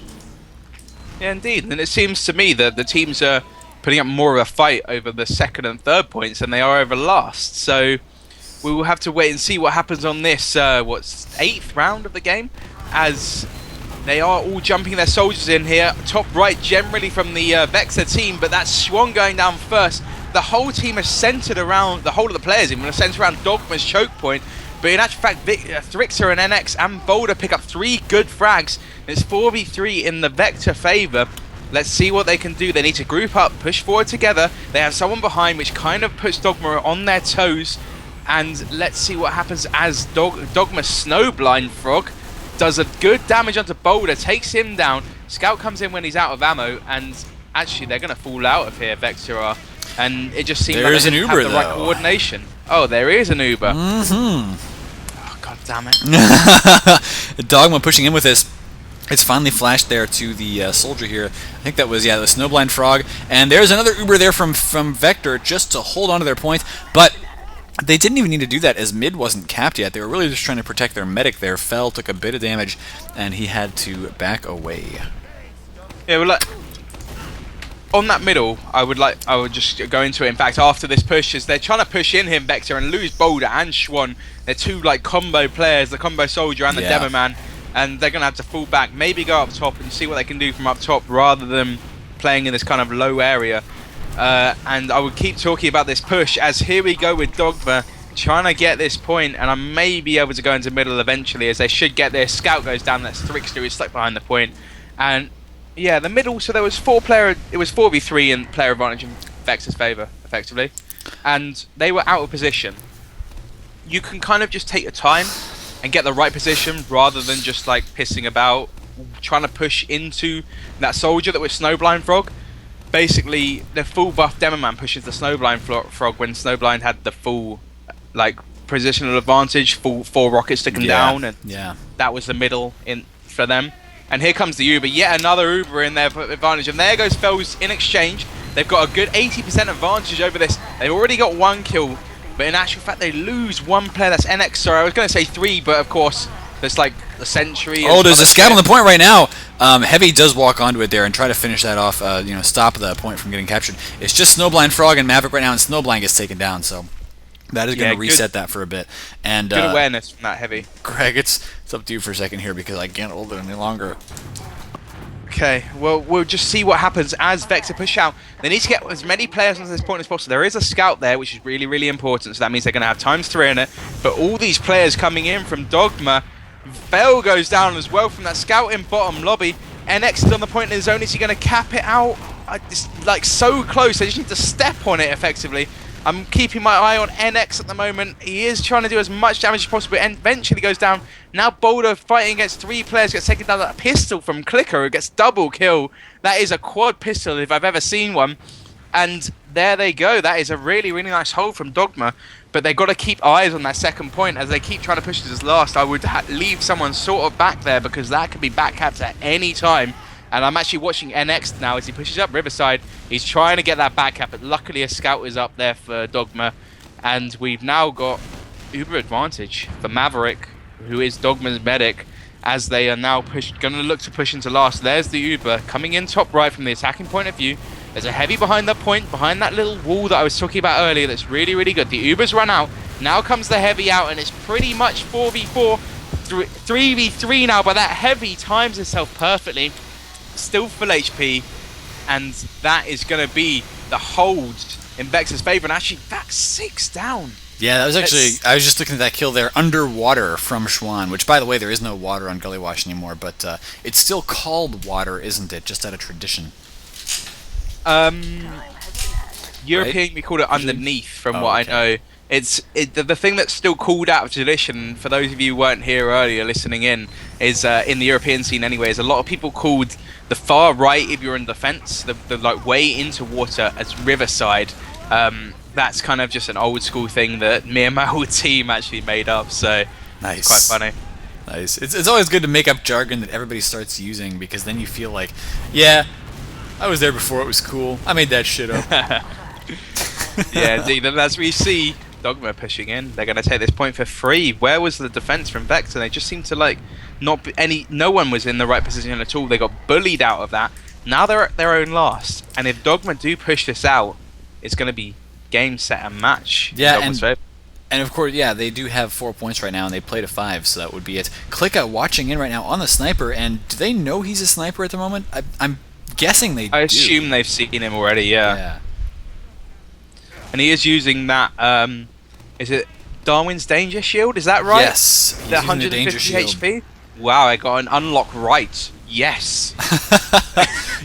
Yeah, indeed. And it seems to me that the teams are putting up more of a fight over the second and third points than they are over last. So we will have to wait and see what happens on this, 8th round of the game, as they are all jumping their soldiers in here. Top right generally from the Vector team, but that's Swan going down first. The whole team is centered around, the whole of the players even are centered around Dogma's choke point. But in actual fact, Thrixter and NX and Boulder pick up 3 good frags. It's 4v3 in the Vector favor. Let's see what they can do. They need to group up, push forward together. They have someone behind, which kind of puts Dogma on their toes. And let's see what happens as Dogma Snowblind Frog does a good damage onto Boulder, takes him down. Scout comes in when he's out of ammo, and actually they're going to fall out of here, Vector are. And it just seems like they didn't have the right coordination. Oh, there is an Uber. Mm-hmm. Oh, god damn it. Dogma pushing in with this. It's finally flashed there to the soldier here. I think that was, the Snowblind Frog. And there's another Uber there from Vector just to hold on to their point. But they didn't even need to do that as mid wasn't capped yet. They were really just trying to protect their medic there. Fel took a bit of damage, and he had to back away. Yeah, well, on that middle, I would just go into it. In fact, after this push, as they're trying to push in him, Vector, and lose Boulder and Schwan. They're 2 combo players, the combo soldier and the demo man. and they're going to have to fall back, maybe go up top and see what they can do from up top rather than playing in this kind of low area. And I would keep talking about this push, as here we go with Dogma trying to get this point, and I may be able to go into middle eventually, as they should get this. Scout goes down, that's Trickster who's stuck behind the point. And yeah, the middle, so there was 4v3 in player advantage in Vex's favour, effectively. And they were out of position. You can kind of just take your time and get the right position rather than just like pissing about, trying to push into that soldier that was Snowblind Frog. Basically, the full buff Demoman pushes the Snowblind Frog when Snowblind had the full like positional advantage, full 4 rockets sticking down, and that was the middle in for them. And here comes the Uber, yet another Uber in their advantage, and there goes Fells in exchange. They've got a good 80% advantage over this. They've already got 1 kill, but in actual fact they lose 1 player. That's NX. Sorry, I was going to say 3, but of course there's like the Sentry. Oh, there's a scout on the point right now. Heavy does walk onto it there and try to finish that off, stop the point from getting captured. It's just Snowblind Frog and Maverick right now, and Snowblind gets taken down, so that is going to reset that for a bit. And good awareness from that Heavy. Greg, it's up to you for a second here, because I can't hold it any longer. Okay, well, we'll just see what happens as Vexer push out. They need to get as many players onto this point as possible. There is a scout there, which is really, really important, so that means they're going to have ×3 in it. But all these players coming in from Dogma, Bell goes down as well from that scout in bottom lobby. NX is on the point in his zone. Is he going to cap it out? It's like so close. They just need to step on it effectively. I'm keeping my eye on NX at the moment. He is trying to do as much damage as possible, and eventually goes down. Now Boulder fighting against 3 players, gets taken down. That pistol from Clicker, who gets double kill. That is a quad pistol if I've ever seen one. And there they go. That is a really, really nice hold from Dogma. But they've got to keep eyes on that second point as they keep trying to push this last. I would leave someone sort of back there, because that could be backcapped at any time. And I'm actually watching NX now as he pushes up Riverside. He's trying to get that backcap, but luckily a scout is up there for Dogma. And we've now got Uber advantage for Maverick, who is Dogma's medic, as they are now going to look to push into last. There's the Uber coming in top right from the attacking point of view. There's a Heavy behind the point, behind that little wall that I was talking about earlier that's really, really good. The Uber's run out. Now comes the Heavy out, and it's pretty much 4v4, 3v3 now, but that Heavy times himself perfectly. Still full HP, and that is going to be the hold in Vex's favour, and actually Vex 6 down. Yeah, that was actually, I was just looking at that kill there, underwater from Schwan, which, by the way, there is no water on Gullywash anymore, but it's still called water, isn't it, just out of tradition? European, right? We called it underneath, from what I know. It's the thing that's still called out of tradition, for those of you who weren't here earlier listening in, is in the European scene anyway, is a lot of people called the far right, if you're in defense, the like way into water, as Riverside. That's kind of just an old school thing that me and my whole team actually made up, so nice. It's quite funny. Nice. It's always good to make up jargon that everybody starts using, because then you feel like, yeah, I was there before, it was cool, I made that shit up. Yeah, indeed, and as we see Dogma pushing in, they're going to take this point for free. Where was the defense from Vex? And they just seemed to like no one was in the right position at all. They got bullied out of that. Now they're at their own last, and if Dogma do push this out, it's going to be game, set, and match. Yeah, and of course, yeah, they do have 4 points right now, and they played a 5, so that would be it. Clicka watching in right now on the sniper, and do they know he's a sniper at the moment? I'm guessing they do. I assume they've seen him already, yeah. And he is using that, is it Darwin's Danger Shield? Is that right? Yes. The 150 HP? Wow, I got an unlock right. Yes.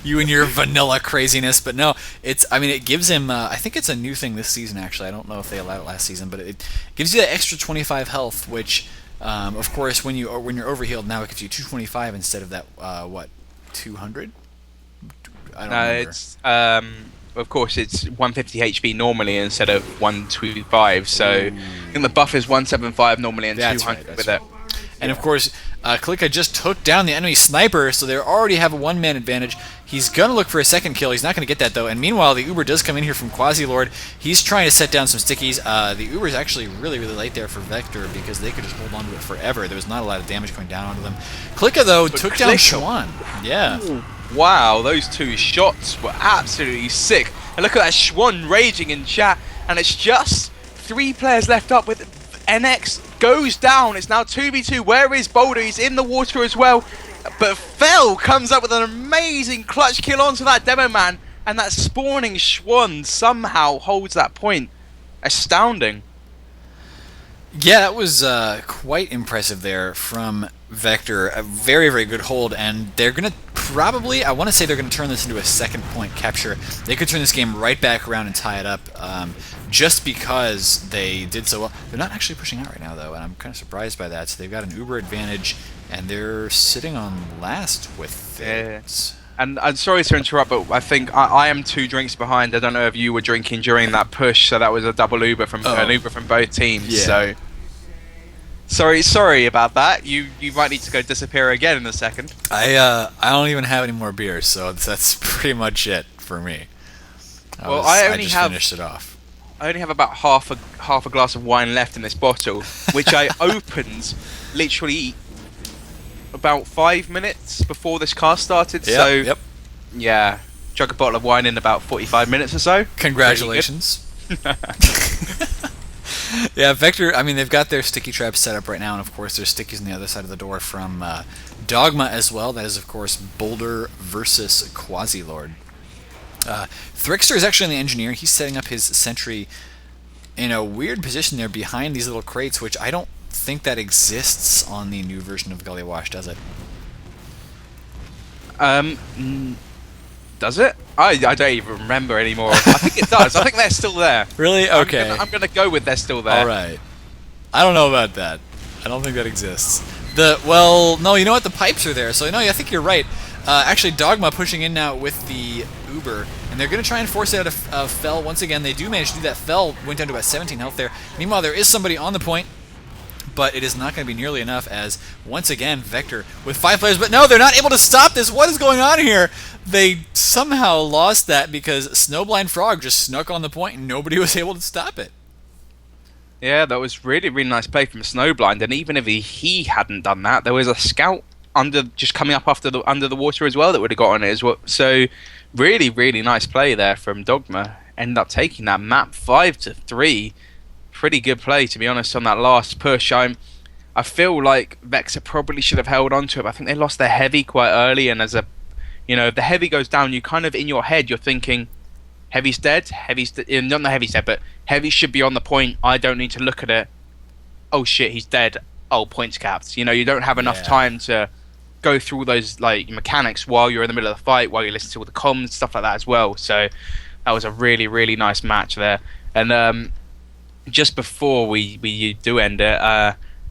You and your vanilla craziness, but no, it gives him, I think it's a new thing this season actually, I don't know if they allowed it last season, but it gives you that extra 25 health, which, of course, when you're overhealed now, it gives you 225 instead of that, 200? I don't remember. It's, of course, it's 150 HP normally instead of 125, so I think the buff is 175 normally and 200 with it. And of course, Clicka just took down the enemy sniper, so they already have a one-man advantage. He's going to look for a second kill. He's not going to get that, though. And meanwhile, the Uber does come in here from Quasi-Lord. He's trying to set down some stickies. The Uber's actually really, really late there for Vector, because they could just hold on to it forever. There was not a lot of damage going down onto them. Clicka, though, took down Schwan. Yeah. Ooh, wow, those 2 shots were absolutely sick. And look at that Schwan raging in chat. And it's just 3 players left up with NX, goes down. It's now 2v2. Where is Boulder? He's in the water as well. But Fell comes up with an amazing clutch kill onto that demo man. And that spawning Schwann somehow holds that point. Astounding. Yeah, that was quite impressive there from Vector. A very, very good hold, and they're going to probably, I want to say they're going to turn this into a second point capture. They could turn this game right back around and tie it up just because they did so well. They're not actually pushing out right now, though, and I'm kind of surprised by that. So they've got an Uber advantage, and they're sitting on last with it. And I'm sorry to interrupt, but I think I am 2 drinks behind. I don't know if you were drinking during that push, so that was a double Uber from an Uber from both teams. Yeah. So sorry about that. You might need to go disappear again in a second. I don't even have any more beers, so that's pretty much it for me. I just finished it off. I only have about half a glass of wine left in this bottle, which I opened literally about 5 minutes before this cast started. Yep. Yeah, chug a bottle of wine in about 45 minutes or so. Congratulations. Yeah, Vector, I mean, they've got their sticky traps set up right now, and of course there's stickies on the other side of the door from Dogma as well. That is, of course, Boulder versus Quasi-Lord. Thrixter is actually the engineer. He's setting up his sentry in a weird position there behind these little crates, which I don't think that exists on the new version of Gullywash, does it? Does it? I don't even remember anymore. I think it does. I think they're still there. Really? Okay. I'm gonna go with they're still there. All right. I don't know about that. I don't think that exists. Well, no, you know what? The pipes are there, so no, I think you're right. Actually, Dogma pushing in now with the Uber, and they're going to try and force it out of Fell once again. They do manage to do that. Fell went down to about 17 health there. Meanwhile, there is somebody on the point, but it is not going to be nearly enough as, once again, Vector with 5 players. But no, they're not able to stop this. What is going on here? They somehow lost that because Snowblind Frog just snuck on the point and nobody was able to stop it. Yeah, that was really, really nice play from Snowblind. And even if he hadn't done that, there was a scout just coming up under the water as well that would have got on it as well. So really, really nice play there from Dogma. Ended up taking that map 5-3. Pretty good play, to be honest, on that last push. I feel like Vexor probably should have held on to it, but I think they lost their heavy quite early, and if the heavy goes down, you kind of, in your head, you're thinking, heavy's dead, not the heavy's dead, but heavy should be on the point, I don't need to look at it, oh shit, he's dead, oh, points capped. You don't have enough time to go through all those mechanics while you're in the middle of the fight, while you listen to all the comms, stuff like that as well. So that was a really, really nice match there. And just before we do end it,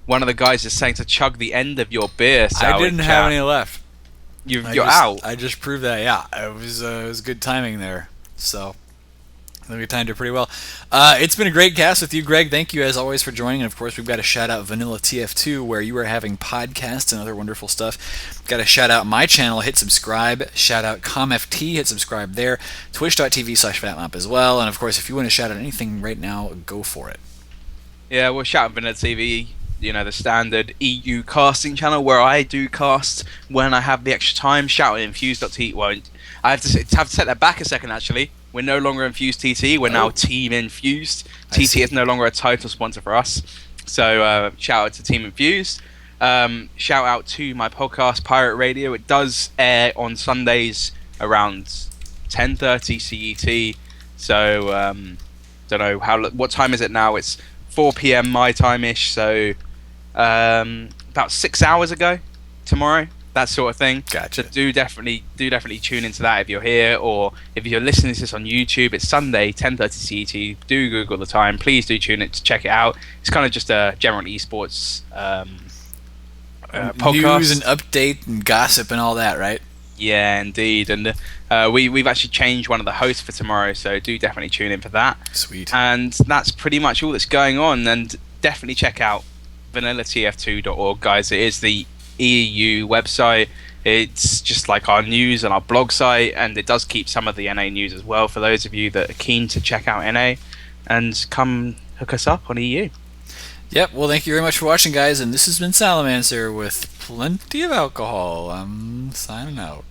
one of the guys is saying to chug the end of your beer. I didn't have any left. You're out. I just proved that. Yeah, it was good timing there. So I think we timed it pretty well. It's been a great cast with you, Greg. Thank you as always for joining. And of course, we've got to shout out Vanilla TF2, where you are having podcasts and other wonderful stuff. Got to shout out my channel. Hit subscribe. Shout out ComFT. Hit subscribe there. Twitch.tv/fatmap as well. And of course, if you want to shout out anything right now, go for it. Yeah, we'll shout out Vanilla TV. The standard EU casting channel where I do cast when I have the extra time. Shout out Infused.t. Well, I have to set that back a second, actually. We're no longer Infused TT. We're now Team Infused. TT is no longer a title sponsor for us. So shout out to Team Infused. Shout out to my podcast, Pirate Radio. It does air on Sundays around 10:30 CET. So don't know what time is it now. It's 4 p.m. my time-ish. So about 6 hours ago tomorrow, that sort of thing. Gotcha. So do definitely tune into that if you're here, or if you're listening to this on YouTube. It's Sunday 10:30 CET. Do Google the time. Please do tune it to check it out. It's kind of just a general esports podcast. News and update and gossip and all that, right? Yeah, indeed. And we've actually changed one of the hosts for tomorrow, so do definitely tune in for that. Sweet. And that's pretty much all that's going on. And definitely check out vanillatf2.org, guys. It is the EU website. It's just like our news and our blog site, and it does keep some of the NA news as well for those of you that are keen to check out NA and come hook us up on EU. Yep, well, thank you very much for watching, guys, and this has been Salamancer with plenty of alcohol. I'm signing out.